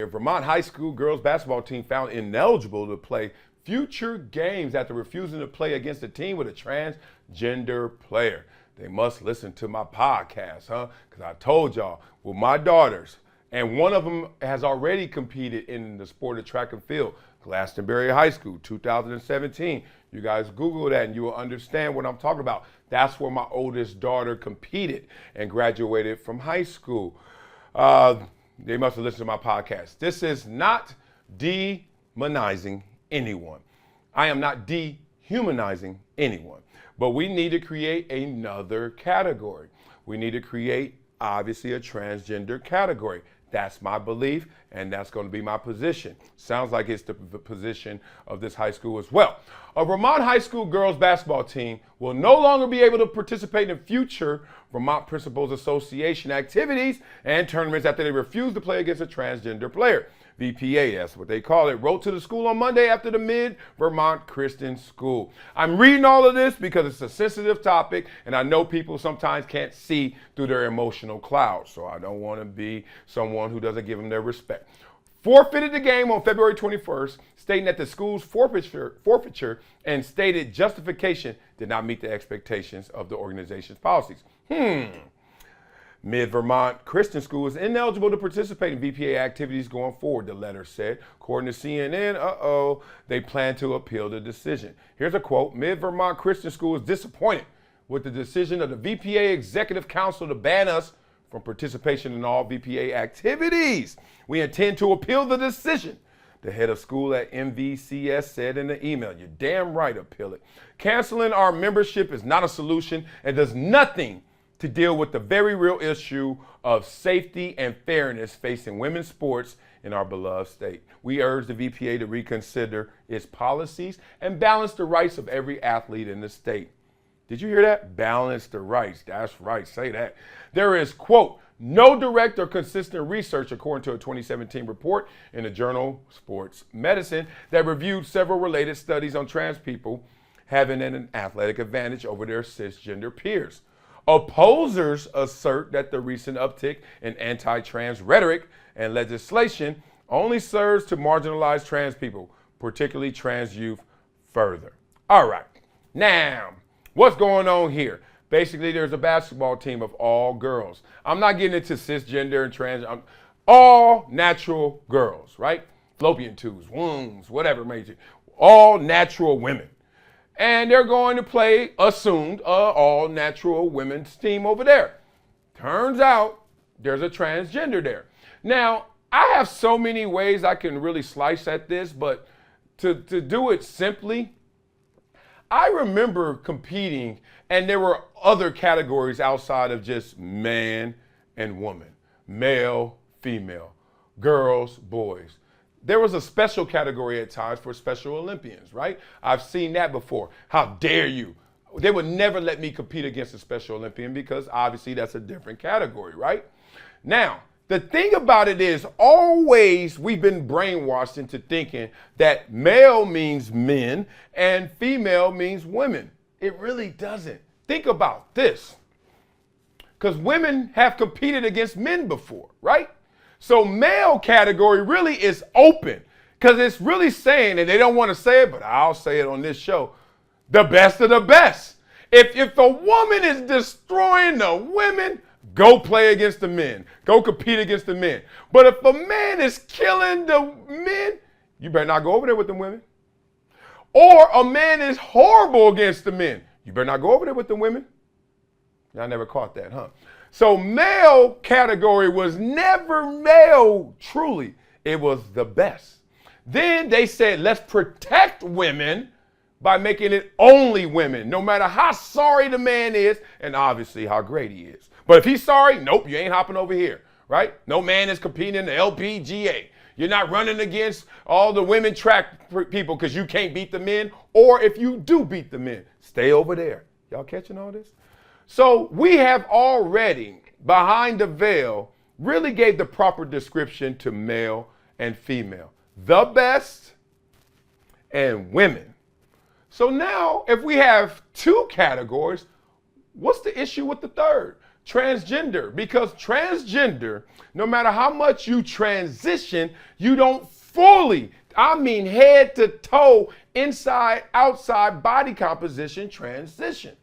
Vermont high school girls basketball team found ineligible to play future games after refusing to play against a team with a transgender player. They must listen to my podcast, huh? Because I told y'all, with my daughters, and one of them has already competed in the sport of track and field, Glastonbury High School, 2017. You guys Google that and you will understand what I'm talking about. That's where my oldest daughter competed and graduated from high school. They must have listened to my podcast. This is not demonizing anyone. I am not dehumanizing anyone. But we need to create another category. We need to create, obviously, a transgender category. That's my belief, and that's going to be my position. Sounds like it's the position of this high school as well. A Vermont high school girls basketball team will no longer be able to participate in future Vermont Principals Association activities and tournaments after they refuse to play against a transgender player. VPA, that's what they call it, wrote to the school on Monday after the Mid-Vermont Christian School. I'm reading all of this because it's a sensitive topic, and I know people sometimes can't see through their emotional clouds, so I don't want to be someone who doesn't give them their respect. Forfeited the game on February 21st, stating that the school's forfeiture and stated justification did not meet the expectations of the organization's policies. Mid-Vermont Christian School is ineligible to participate in VPA activities going forward, the letter said. According to CNN, they plan to appeal the decision. Here's a quote: Mid-Vermont Christian School is disappointed with the decision of the VPA Executive Council to ban us from participation in all VPA activities. We intend to appeal the decision, the head of school at MVCS said in the email. You're damn right, appeal it. Canceling our membership is not a solution and does nothing to deal with the very real issue of safety and fairness facing women's sports in our beloved state. We urge the VPA to reconsider its policies and balance the rights of every athlete in the state. Did you hear that? Balance the rights. That's right. Say that. There is, quote, no direct or consistent research, according to a 2017 report in the journal Sports Medicine that reviewed several related studies on trans people having an athletic advantage over their cisgender peers. Opposers assert that the recent uptick in anti-trans rhetoric and legislation only serves to marginalize trans people, particularly trans youth, further. All right. Now, what's going on here? Basically, there's a basketball team of all girls. I'm not getting into cisgender and trans. All natural girls, right? Fallopian tubes, wombs, whatever major. All natural women. And they're going to play, assumed, all-natural women's team over there. Turns out there's a transgender there. Now, I have so many ways I can really slice at this, but to do it simply, I remember competing, and there were other categories outside of just man and woman, male, female, girls, boys. There was a special category at times for Special Olympians, right? I've seen that before. How dare you? They would never let me compete against a Special Olympian because obviously that's a different category, right? Now, the thing about it is always we've been brainwashed into thinking that male means men and female means women. It really doesn't. Think about this. Because women have competed against men before, right? So male category really is open because it's really saying, and they don't want to say it, but I'll say it on this show, the best of the best. If a woman is destroying the women, go play against the men. Go compete against the men. But if a man is killing the men, you better not go over there with the women. Or a man is horrible against the men, you better not go over there with the women. I never caught that, huh? So male category was never male, truly. It was the best. Then they said, let's protect women by making it only women, no matter how sorry the man is and obviously how great he is. But if he's sorry, nope, you ain't hopping over here, right? No man is competing in the LPGA. You're not running against all the women track people because you can't beat the men. Or if you do beat the men, stay over there. Y'all catching all this? So we have already, behind the veil, really gave the proper description to male and female. The best and women. So now, if we have two categories, what's the issue with the third? transgender, because transgender, no matter how much you transition, you don't fully, I mean head to toe, inside, outside body composition transition.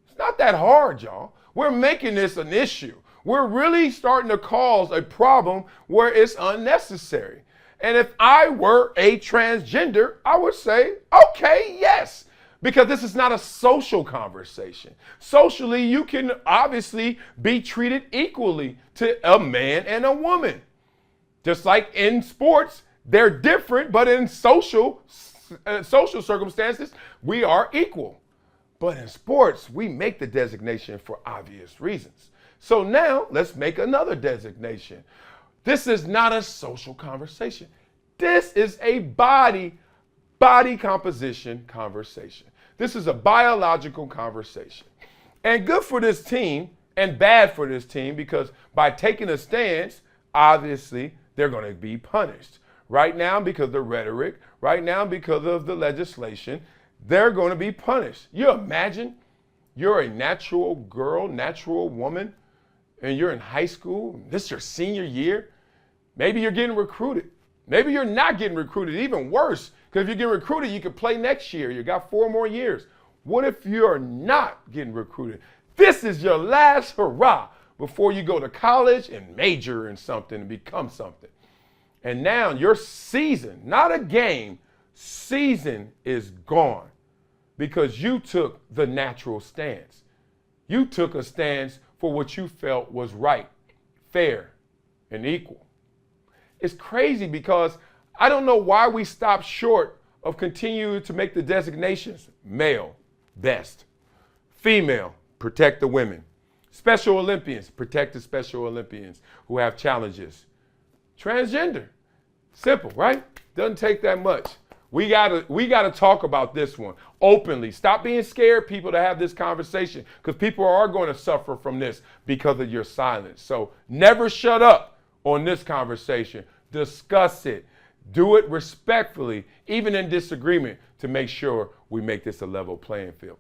It's not that hard, y'all. We're making this an issue. We're really starting to cause a problem where it's unnecessary. And if I were a transgender, I would say, okay, yes, because this is not a social conversation. Socially, you can obviously be treated equally to a man and a woman. Just like in sports, they're different, but in social circumstances, we are equal. But in sports, we make the designation for obvious reasons. So now let's make another designation. This is not a social conversation. This is a body composition conversation. This is a biological conversation. And good for this team and bad for this team, because by taking a stance, obviously they're going to be punished. Right now, because of the rhetoric, right now, because of the legislation, they're going to be punished. You imagine you're a natural girl, natural woman, and you're in high school, this is your senior year. Maybe you're getting recruited. Maybe you're not getting recruited, even worse, because if you get recruited, you can play next year. You got 4 more years. What if you're not getting recruited? This is your last hurrah before you go to college and major in something and become something. And now your season, not a game, season is gone because you took the natural stance. You took a stance for what you felt was right, fair, and equal. It's crazy because I don't know why we stopped short of continuing to make the designations male, best, female, protect the women, Special Olympians, protect the Special Olympians who have challenges, transgender, simple, right? Doesn't take that much. We gotta talk about this one openly. Stop being scared, people, to have this conversation, because people are going to suffer from this because of your silence. So never shut up on this conversation. Discuss it. Do it respectfully, even in disagreement, to make sure we make this a level playing field.